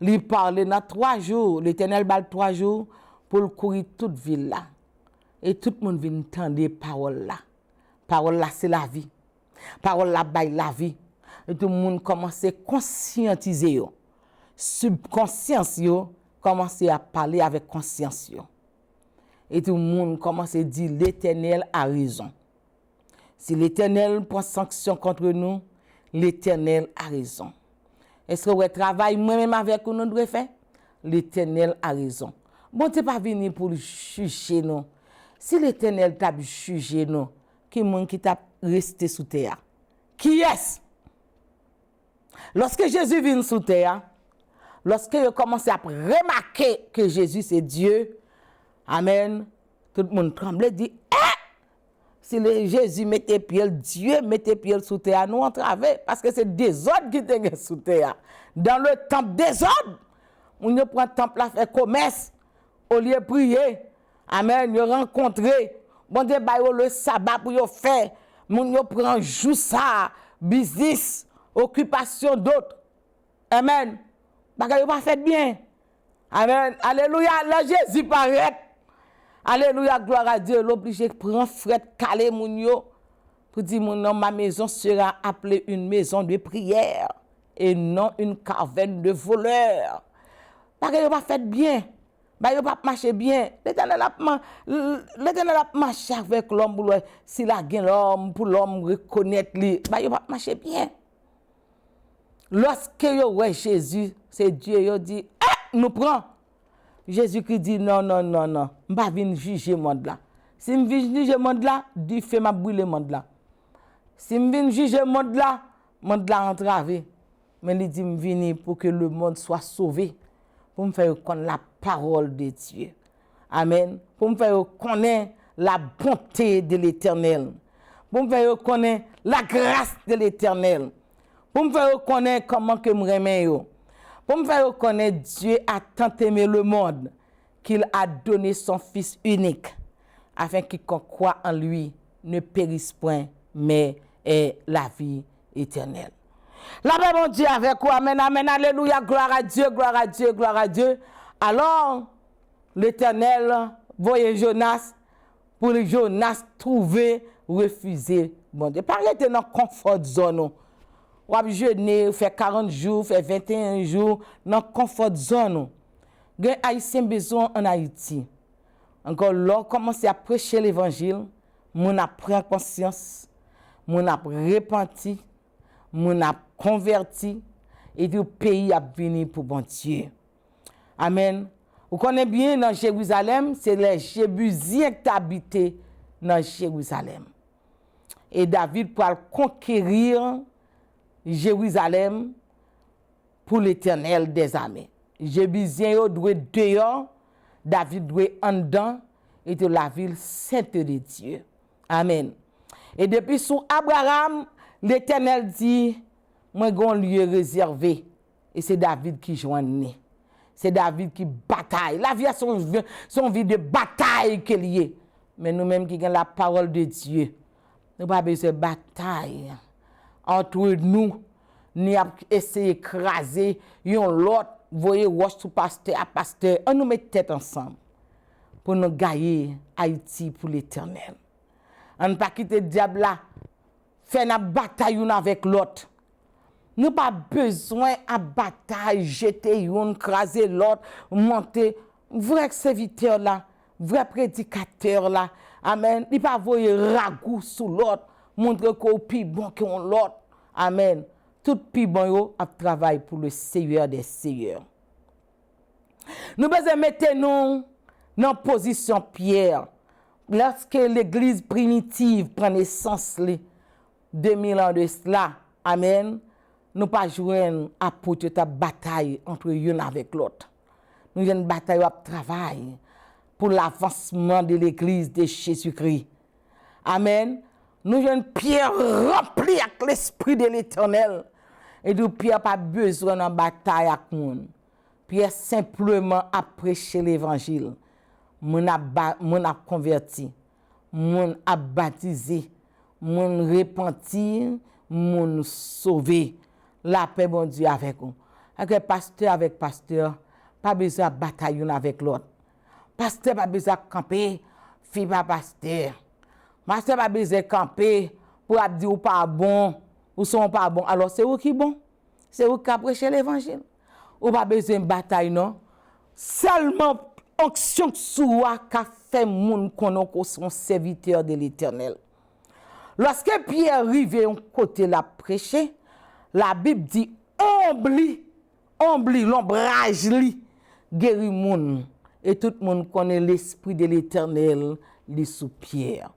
il parlait dans 3 jours. L'Éternel parle 3 jours pour courir toute ville là. Et tout le monde vient entendre paroles là. Paroles là, c'est la vie. Paroles là, baille la vie. Et tout le monde commence à conscientiser yo. Subconscience yo commence à parler avec conscience yo. Et tout le monde commence à dire l'Éternel a raison. Si l'Éternel prend sanction contre nous, l'Éternel a raison. Est-ce que vous travaillez moi-même avec nous devons faire? L'Éternel a raison. Bon, tu n'es pas venu pour juger nous. Si l'Éternel t'a jugé nous, qui est qui t'a resté sous terre? Qui est-ce? Lorsque Jésus vient sous terre, lorsque vous commencez à remarquer que Jésus c'est Dieu, amen, tout le monde tremble et dit, si Jésus mettait pied, Dieu mettait pied sous terre, nous entraver, parce que c'est désordre qui est sous terre. Dans le temple désordre, on prend le temple à faire commerce, au lieu de prier, amen, nous rencontrer, bon Dieu, le sabbat pour faire, on prend jour ça, business, occupation d'autres. Amen. Bagay pas fait bien. Amen. Alléluia. Là Jésus paraît. Alléluia. Gloire à Dieu. L'obligé prend fret calé moun yo pour dire mon nom, ma maison sera appelée une maison de prière et non une caverne de voleurs. Bagay pas fait bien. Bagay pas marcher bien. L'Éternel a marché avec l'homme pour s'il a gain l'homme pour l'homme reconnaître lui. Bagay pas marcher bien. Lorsque yo ouais Jésus, c'est Dieu, yo dit, nous prend. Jésus qui dit non, m'pa vinn juger monde là. Si m'vinn juger monde là, Dieu fait m'a brûler monde là. Si m'vinn juger monde là entravé. Mais il dit m'vinn pour que le monde soit sauvé, pour me faire connaître la parole de Dieu. Amen. Pour me faire connaître la bonté de l'Éternel. Pour me faire connaître la grâce de l'Éternel. Pour me faire reconnaître comment que me remet yo. Pour me faire reconnaître Dieu a tant aimé le monde qu'il a donné son Fils unique afin que quiconque croit en lui ne périsse point mais ait la vie éternelle. La paix mon Dieu avec vous. Amen, amen, alléluia, gloire à Dieu, gloire à Dieu, gloire à Dieu. Alors l'Éternel voyait Jonas pour le Jonas trouver refuser bon Dieu. Pas rester dans confort zone. Ou à jeûner, faire 40 jours, faire 21 jours, dans confort zone. Les Haïtiens besoin en Haïti. Encore là, commencer à prêcher l'évangile, mon a pris conscience, mon a repenti, mon a converti, et le pays a venu pour bon Dieu. Amen. Vous connaissez bien dans Jérusalem, c'est les Jébusiens qui habitaient dans Jérusalem. Et David pour conquérir Jérusalem pour l'Éternel des armées. Jébusiens doit dehors, David doit en dedans, et de la ville sainte de Dieu. Amen. Et depuis sous Abraham, l'Éternel dit, moi j'ai un lieu réservé. Et c'est David qui joigne. C'est David qui bataille. La vie a son vie de bataille qu'il y est. Mais nous-mêmes qui avons la parole de Dieu, nous n'avons pas besoin de bataille entre nous, ni essayer d'écraser l'autre, voyez, roche sous pasteur à pasteur. On nous met tête ensemble pour nous gagner Haïti pour l'Éternel. On pas quitter diable là. Faire une bataille une avec l'autre. Nous pas besoin à bataille, jeter une, craser l'autre, monter. Vrai serviteur là, vrai prédicateur là. Amen. Il pas voyer ragout sous l'autre, montrer qu'on plus bon que l'autre. Amen. Tout plus bon yo a travail pour le Seigneur des seigneurs. Nous besoin mettre nous dans position Pierre. Lorsque l'église primitive prend naissance 2000 ans de cela. Amen. Nous pas jouer à porter ta bataille entre l'un avec l'autre. Nous avons une bataille à travail pour l'avancement de l'église de Jésus-Christ. Amen. Nous avons une pierre remplie avec l'esprit de l'Éternel. Et donc Pierre pas besoin de bataille avec nous. Pierre simplement a prêché l'évangile. Mon a converti, mon a baptisé, mon repenti, mon sauvé. La paix, bon Dieu, avec vous. Avec pasteur, pas besoin de batailler avec l'autre. Pasteur, pas besoin de camper, fille pas pasteur. Pasteur, pas besoin de camper pour dire ou pas bon, ou sont pas bon. Alors, c'est vous qui bon. C'est vous qui prêchez l'évangile. Ou pas besoin de bataille, non. Seulement, onction soua qu'a fait moun konon ko son serviteur de l'Éternel. Lorsque Pierre arrive un côté la prêcher, la Bible dit ombli l'ombrage li guéri moun et tout le monde connaît l'esprit de l'Éternel li sous Pierre.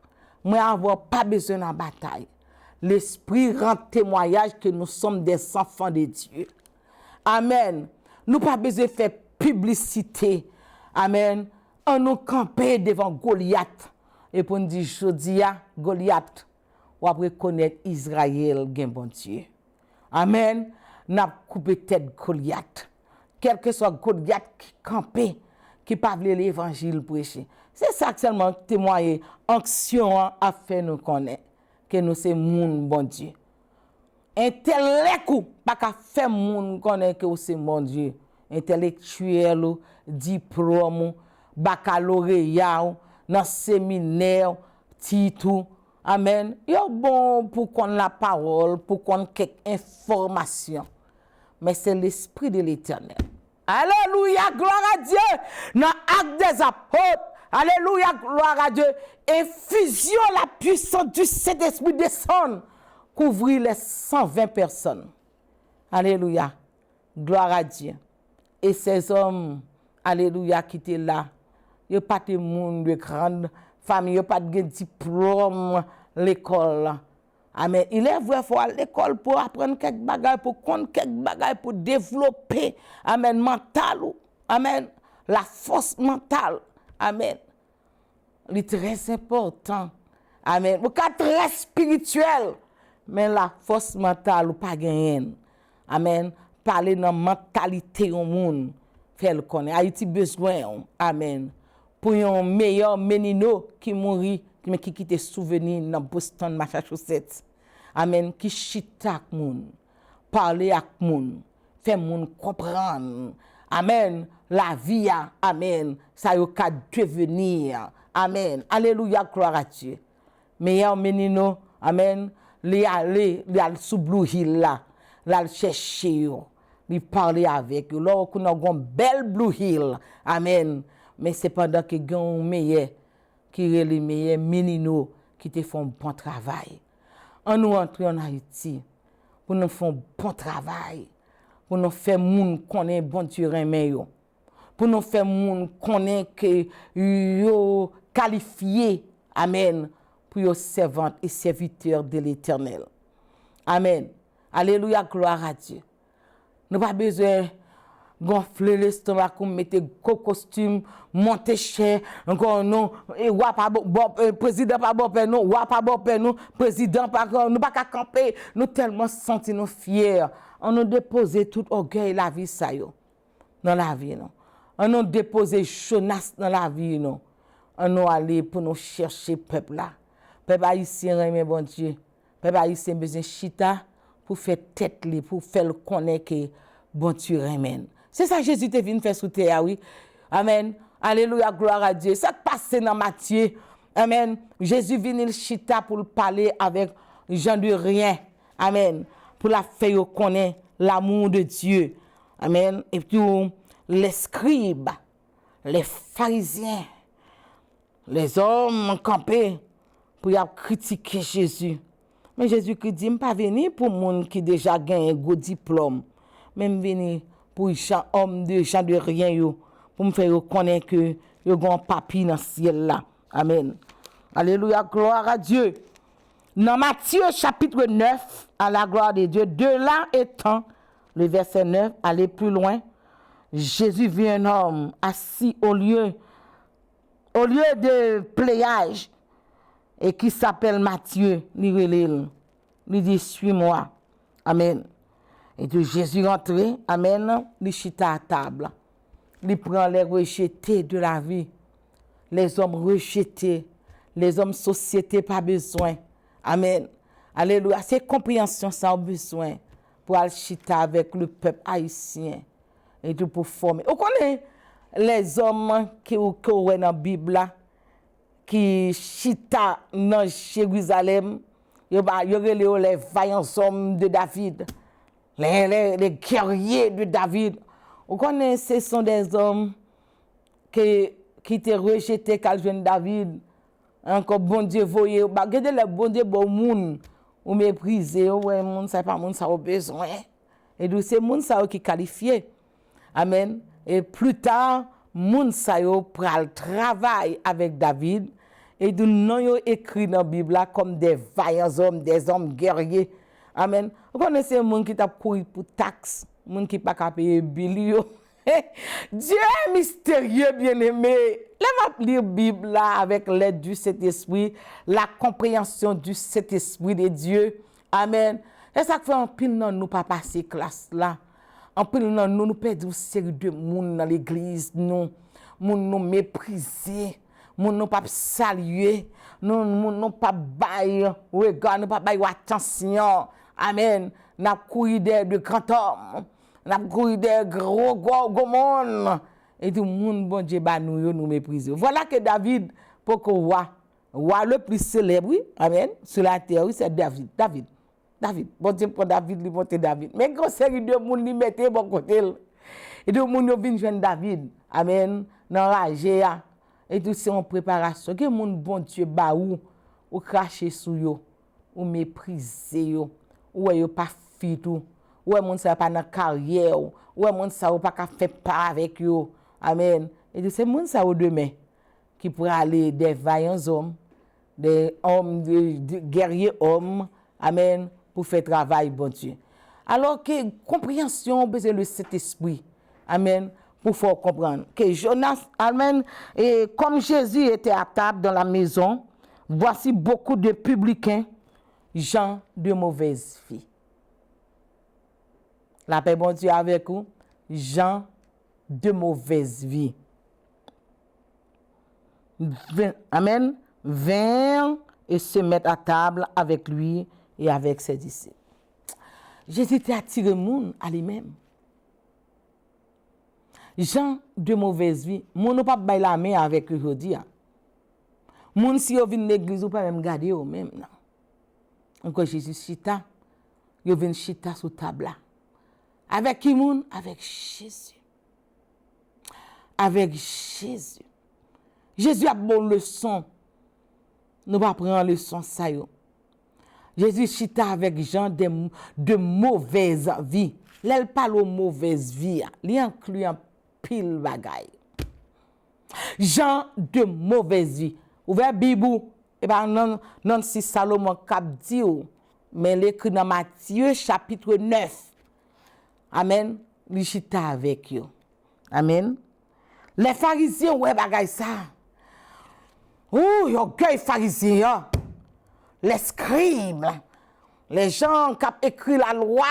Moi avoir pas besoin de bataille. L'esprit rend témoignage que nous sommes des enfants de Dieu. Amen. Nous pas besoin de faire publicité. Amen. On nous camper devant Goliath. Et pour nous dire, Jodia, Goliath, ou après connaître Israël, gen bon Dieu. Amen. N'a coupé tête Goliath. Quel que soit Goliath qui campait, qui parle l'évangile prêché. C'est ça que seulement témoigner. Action a fait nous connaître que nous c'est moun bon Dieu. Intellect ou pas qu'à faire moun connaître que c'est mon Dieu. Intellectuel ou diplôme, baccalauréat, dans séminaire, titre. Amen. Yo bon pour qu'on la parole, pour qu'on quelques informations. Mais c'est l'esprit de l'Éternel. Alléluia, gloire à Dieu. Dans l'acte des apôtres, alléluia, gloire à Dieu. Infusion la puissance du Saint-Esprit descend, couvrir les 120 personnes. Alléluia, gloire à Dieu. Et ces hommes, alléluia, qui étaient là, ils n'ont pas de monde de grande famille, ils n'ont pas de diplôme, l'école. Amen. Il est vrai, il faut aller à l'école pour apprendre quelques bagages, pour connaître quelques bagages, pour développer, amen, mental. Amen. La force mentale. Amen. C'est très important. Amen. Vous êtes très spirituel, mais la force mentale, vous pas gagner. Amen. Parler dans la mentalité au monde, faire le connaître. Haïti besoin, amen. Pour un meilleur menino qui mourit, mais qui quitte souvenir dans Boston, Massachusetts. Amen. Qui chita avec moun, parler avec moun, faire moun comprendre. Amen. La vie, amen. Ça y a devenir. Amen. Alléluia, gloire à Dieu. Meilleur menino, amen. Les aller sous Blue Hill là, là chercher yo. Lui parler avec eux. Là, on a une belle Blue Hill. Amen. Mais c'est pendant que yon meilleur qui est le meilleur menino qui te font bon travail. On nous entre en Haïti pour nous faire bon travail, pour nous faire moun connaît bon Dieu remet yo, pour nous faire moun connaît que yo qualifié, amen, pour yo servante et serviteur de l'Éternel. Amen. Alléluia, gloire à Dieu. Nous pas besoin gonfler l'estomac comme mettre gros costume monter cher encore non et wa pas président pas bon père non wa pas bon père non président pas nous pas qu'à camper nous tellement senti nous fiers on nous déposer tout orgueil la vie ça yo dans la vie non on nous déposer Jonas dans la vie non on nous aller pour nous chercher peuple là peuple haïtien remet bon Dieu peuple haïtien besoin chita pour faire tête li pour faire connaître que bon Dieu remet. C'est ça que Jésus te venu faire sous terre, oui. Amen. Alléluia, gloire à Dieu. Ça passe dans Matthieu, Amen. Jésus vient le chita pour parler avec gens de rien. Amen. Pour la faire connaître l'amour de Dieu. Amen. Et puis les scribes, les pharisiens, les hommes campés pour critiquer Jésus. Mais Jésus qui dit, je ne suis pas venu pour les gens qui déjà gagnent un gros diplôme. Mais je suis venu pour les gens de rien, pour me faire reconnaître que je suis un papier dans le ciel là. Amen. Alléluia, gloire à Dieu. Dans Matthieu chapitre 9, à la gloire de Dieu, de là étant, le verset 9, aller plus loin, Jésus vit un homme assis au lieu de pléiage et qui s'appelle Matthieu, il dit, suis-moi. Amen. Et de Jésus rentré, amen, il chita à table. Il prend les rejetés de la vie, les hommes rejetés, les hommes société pas besoin. Amen. Alléluia. C'est compréhension ça a besoin pour aller chita avec le peuple haïtien et tout pour former. Vous connaissez les hommes qui ont dans la Bible qui chita dans Jérusalem, il y a les vaillants hommes de David, les guerriers de David. Vous connaissez, ce sont des hommes qui étaient rejetés quand je David. Encore bon Dieu voyez, regardez le bon Dieu bon monde ou mépriser, ouais monde ça pas monde ça au besoin. Et donc c'est monde ça qui qualifié. Amen. Et plus tard, monde ça yo pral travail avec David et donc non yo écrit dans la Bible comme des vaillants hommes, des hommes guerriers. Amen. Vous connaissez monde qui t'a couru pour taxe, monde qui pas capable payer bilio. Dieu est mystérieux, bien-aimé. Laisse-moi lire la Bible là avec l'aide du Saint-Esprit, la compréhension du Saint-Esprit de Dieu. Amen. Et ça fait un pile non nous pas passer classe là. En pile non nous perdons une série de monde dans l'église, nous mépriser, nous pas saluer, nous pas bailler regard, nous pas bailler attention. Amen. N'a courir de grands hommes. N'a courir des gros monde et tout le monde bon Dieu ba nous mépriser. Voilà que David pour que roi le plus célèbre, oui, amen, sur la terre, oui, c'est David. Bon Dieu pour David, lui monter David. Mais quand série de monde li mettait bon côté et tout le monde vient joindre David. Amen. Dans rage et tout c'est en préparation. Que monde bon Dieu ba ou cracher sur yo, ou mépriser yo, ou yo pas fit tout. Ouais monde ça pas dans carrière ouais monde ça pas qu'à faire pas avec yo. Amen. Et c'est monde ça au demain qui pourrait aller des vaillants hommes, des hommes de guerriers hommes. Amen. Pour faire travail bon Dieu. Alors que compréhension besoin le Saint-Esprit. Amen. Pour faire comprendre que Jonas, amen, et comme Jésus était à table dans la maison, voici beaucoup de publicains, gens de mauvaise vie. La paix bon Dieu avec vous, gens de mauvaise vie. Amen. Vinrent et se mettent à table avec lui et avec ses disciples. Jésus était attiré le monde à lui-même. Gens de mauvaise vie, moun ne pas bailler la main avec eux aujourd'hui. Moun si yo vinn l'église ou pas même garder eux même non. Encore Jésus chita, yo vinn chita sous table là. Avec qui moun? Avec Jésus. Avec Jésus. Jésus a bon leçon. Nous pas prendre leçon ça yo. Jésus chita avec gens de mauvaise vie. L'elle parle de mauvaise vie, il inclut un pile bagaille. Gens de mauvaise vie. Ouvert Bible et ben non si Salomon cap dit mais l'écrit dans Matthieu chapitre 9. Amen. Il chita avec eux. Amen. Les pharisiens ouais bagaille ça. Oh, yo gueule pharisiens. Les scribes, les gens qui ont écrit la loi,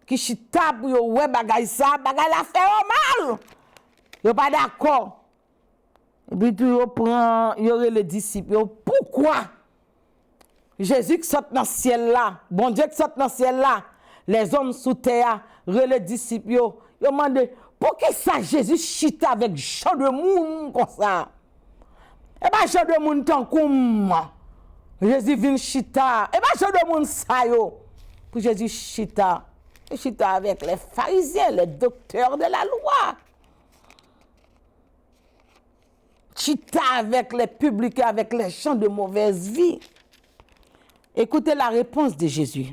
qui chita pour yo ouais bagay ça, bagay la fait mal. Yo pas d'accord. Et puis tout yo prend yo les disciples. Pourquoi Jésus qui sort dans le ciel là, bon Dieu qui sort dans le ciel là, les hommes sous terre, les disciples yo demandé pour qui ça Jésus chita avec gens de monde comme ça. Et pas genre de monde tant comme Jésus vient chita. Et pas genre de monde ça yo. Pour Jésus chita. Chita avec les pharisiens, les docteurs de la loi. Chita avec les publicains, avec les gens de mauvaise vie. Écoutez la réponse de Jésus.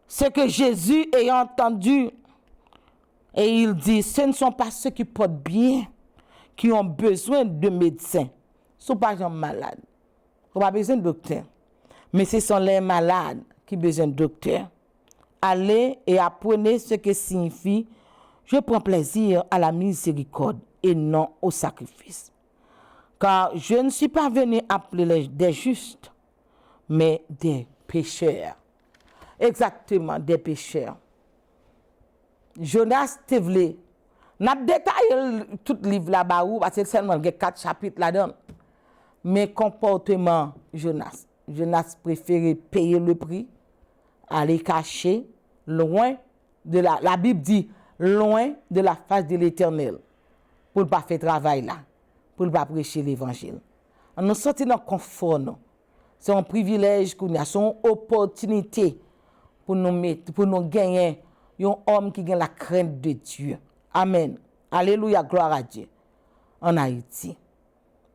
C'est que Jésus ayant entendu, et il dit, ce ne sont pas ceux qui portent bien, qui ont besoin de médecins. Ce ne sont pas les gens malades. Ils n'ont pas besoin de docteur. Mais ce sont les malades qui ont besoin de docteur. Allez et apprenez ce que signifie « Je prends plaisir à la miséricorde et non au sacrifice. » Car je ne suis pas venu appeler des justes, mais des pécheurs. Exactement, des pécheurs. Jonas te vle. N'a détaillé tout le livre là-bas parce que seulement il y a 4 chapitres là-dedans. Mais comportement Jonas. Jonas préférait payer le prix, aller cacher loin de la Bible dit loin de la face de l'Éternel pour ne pas faire travail là, pour ne pas prêcher l'évangile. On nous sortit dans le confort. C'est un privilège qu'on a, c'est une opportunité pour nous gagner un homme qui a la crainte de Dieu. Amen. Alléluia, gloire à Dieu. En Haïti.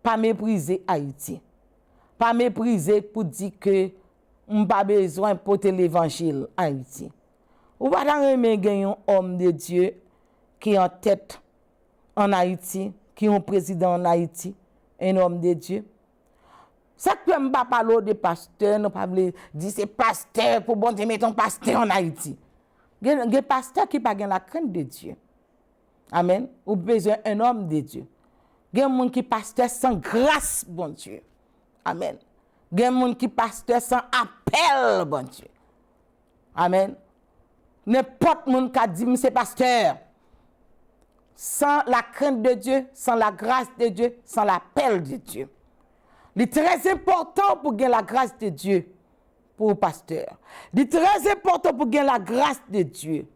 Pas mépriser Haïti. Pas mépriser pour dire que on n'a pas besoin de porter l'évangile en Haïti. Ou pas gagner un homme de Dieu qui est en tête en Haïti, qui est un président en Haïti, un homme de Dieu. Ça que je ne pas parler de pasteur, ne pas dire c'est pasteur pour bon Dieu mettre un pasteur en Haïti. Il y a un pasteur qui n'a pas la crainte de Dieu. Amen. Ou besoin d'un homme de Dieu. Il y a un monde qui pasteur sans grâce, bon Dieu. Amen. Il y a un monde qui pasteur sans appel, bon Dieu. Amen. N'importe monde qui a dit c'est pasteur. Sans la crainte de Dieu, sans la grâce de Dieu, sans l'appel de Dieu. Il est très important pour gagner la grâce de Dieu pour le pasteur. Il est très important pour gagner la grâce de Dieu,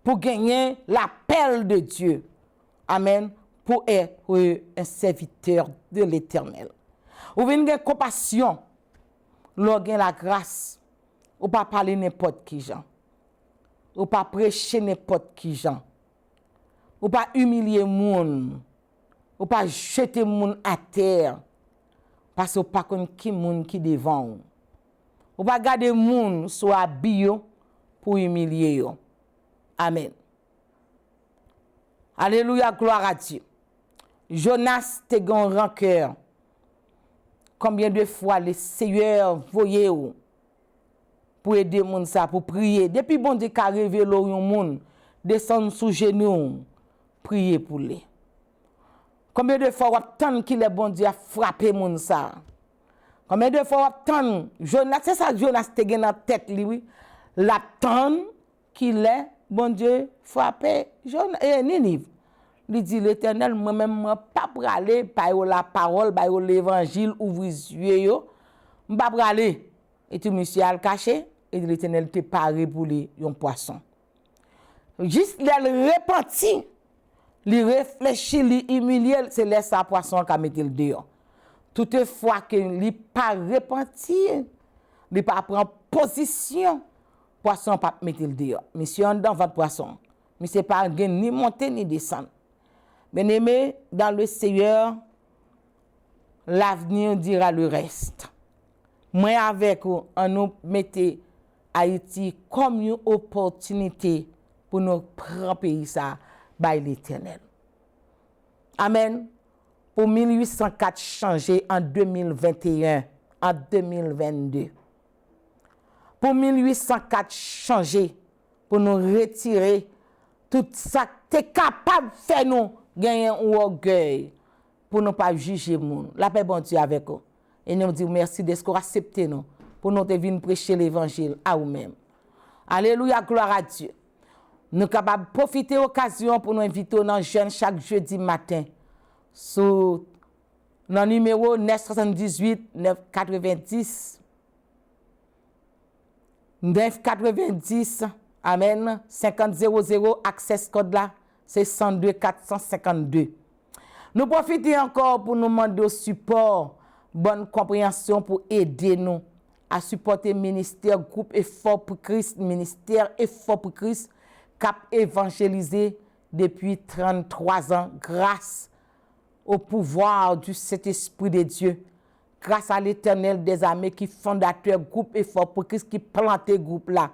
pour gagner l'appel de Dieu. Amen. Pour être un serviteur de l'Éternel. Ou bien une compassion, l'on gagne la grâce, ou pas parler n'importe qui gens, ou pas prêcher n'importe qui gens, ou pas humilier moun, ou pas jeter moun à terre. Parce que pas comme qui moun qui devant ou pas garder moun soit habillé pour humilier yo. Amen. Alléluia, gloire à Dieu. Jonas te gon rancœur. Combien de fois le Seigneur voyait ou pour aider moun ça pour prier depuis bon Dieu qu'a révélé yon moun descendre sous genoux prier pour lui. Combien de fois vous attendez qu'il est bon Dieu a frappé moun ça? Combien de fois vous attendez Jonas, c'est ça Jonas te gen dans tête lui, oui. L'attendre qu'il est bon Dieu frappé Ninive. Il dit l'Éternel moi-même pas praler par la parole, par l'évangile ouvrir yeux yo. M'pa praler. Et tout monsieur al caché et l'Éternel te paré pour lui un poisson. Juste le repenti. Li réfléchit, li humilié, c'est laisse sa poisson qu'a mettre le dehors. Toutefois que li pas repentir, li pas prendre position, poisson pas mettre le dehors. Monsieur en dans votre poisson. Monsieur pas ni monter ni descendre. Bien-aimé, dans le Seigneur, l'avenir dira le reste. Moi avec vous, on nous mettez Haïti comme une opportunité pour nous prendre pays ça. By l'Éternel. Amen. Pour 1804 changer en 2021, en 2022. Pour 1804 changer, pour nous retirer tout ça que tu es capable de faire nous gagner un orgueil pour ne pas juger monde. La paix bon Dieu avec vous. Et nous disons merci de ce qu'on accepte nous pour nous venir prêcher l'évangile à vous-même. Alléluia, gloire à Dieu. Nous sommes capables de profiter de l'occasion pour nous inviter dans jeune chaque jeudi matin sur le numéro 978 990 990 Amen 5000 access code là c'est 102 452. Nous profitons encore pour nous demander au support, bonne compréhension pour aider nous à supporter le ministère Groupe Effort pour Christ, ministère Effort pour Christ, cap évangélisé depuis 33 ans grâce au pouvoir du Saint-Esprit de Dieu, grâce à l'Éternel des armées qui fondateur Groupe Effort pour Christ qui planté groupe là.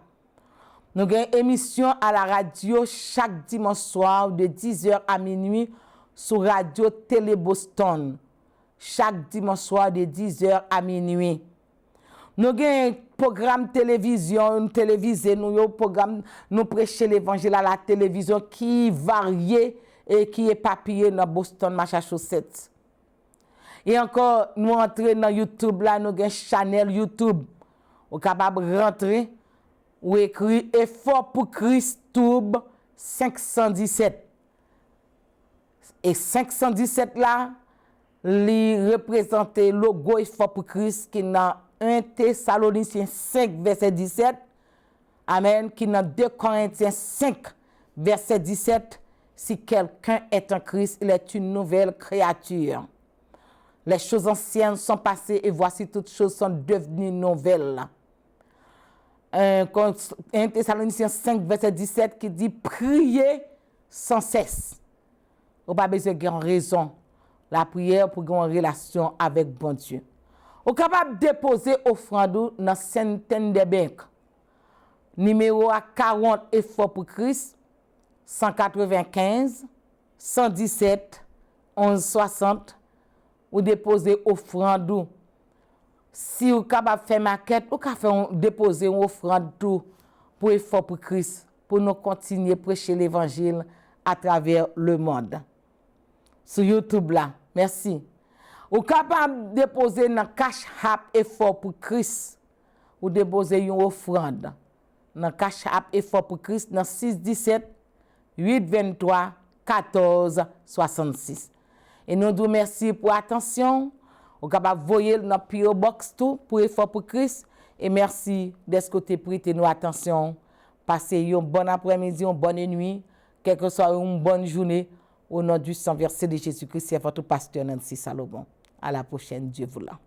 Nous avons une émission à la radio chaque dimanche soir de 10h à minuit sur Radio Télé Boston. Chaque dimanche soir de 10h à minuit. Nous avons un programme télévision, nous prêchons l'évangile à la télévision qui varie et qui est papillé dans Boston, Massachusetts. Et encore, nous entrons dans YouTube, là, nous avons une chaîne YouTube. Vous êtes capable de rentrer ou écrire Effort pour Christ Tube 517. Et 517 là, il représente le logo Effort pour Christ qui est dans 1 Thessaloniciens 5, verset 17. Amen. Qui est dans 2 Corinthiens 5, verset 17. Si quelqu'un est en Christ, il est une nouvelle créature. Les choses anciennes sont passées et voici toutes choses sont devenues nouvelles. 1 Thessaloniciens 5, verset 17 qui dit priez sans cesse. Vous n'avez pas besoin de raison. La prière pour avoir une relation avec bon Dieu. Vous êtes capable de déposer offrande dans centaines de banques. Numéro 40 Effort pour Christ 195 117 1160. Vous déposez offrande. Si vous êtes capable de faire maquette, vous pouvez déposer une offrande pour Effort pour Christ, pour nous continuer à prêcher l'évangile à travers le monde. Sur YouTube là, merci. Vous êtes capable de déposer dans Cash App Effort pour Christ, ou déposer une offrande dans Cash App Effort pour Christ dans 617 823 14 66. Et nous vous remercions pour l'attention. Vous êtes capable de voyer dans PO Box tout pour Effort pour Christ. Et merci d'être côté prêter nous attention. Passez une bonne après-midi, une bonne nuit, quelle que soit une bonne journée. Au nom du sang versé de Jésus-Christ, c'est votre pasteur Nancy Salomon. À la prochaine, Dieu vous l'a.